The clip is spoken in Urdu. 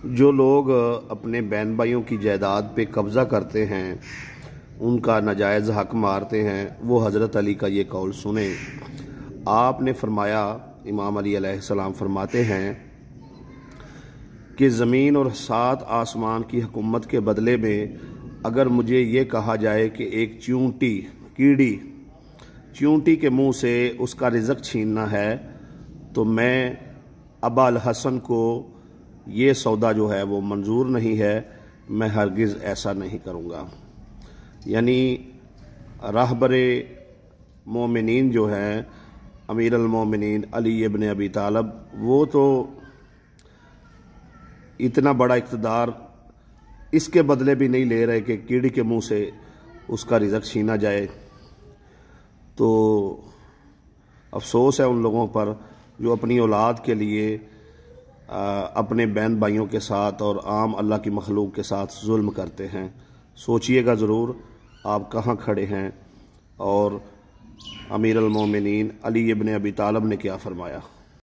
جو لوگ اپنے بہن بھائیوں کی جائیداد پہ قبضہ کرتے ہیں، ان کا ناجائز حق مارتے ہیں، وہ حضرت علی کا یہ قول سنیں۔ آپ نے فرمایا، امام علی علیہ السلام فرماتے ہیں کہ زمین اور 7 آسمان کی حکومت کے بدلے میں اگر مجھے یہ کہا جائے کہ ایک چیونٹی کے منہ سے اس کا رزق چھیننا ہے، تو میں ابا الحسن کو یہ سودا جو ہے وہ منظور نہیں ہے، میں ہرگز ایسا نہیں کروں گا۔ یعنی رہبر مومنین جو ہیں امیر المومنین علی ابن ابی طالب، وہ تو اتنا بڑا اقتدار اس کے بدلے بھی نہیں لے رہے کہ کیڑی کے منہ سے اس کا رزق چھینا جائے۔ تو افسوس ہے ان لوگوں پر جو اپنی اولاد کے لیے اپنے بہن بھائیوں کے ساتھ اور عام اللہ کی مخلوق کے ساتھ ظلم کرتے ہیں۔ سوچئے گا ضرور آپ کہاں کھڑے ہیں اور امیر المومنین علی ابن ابی طالب نے کیا فرمایا۔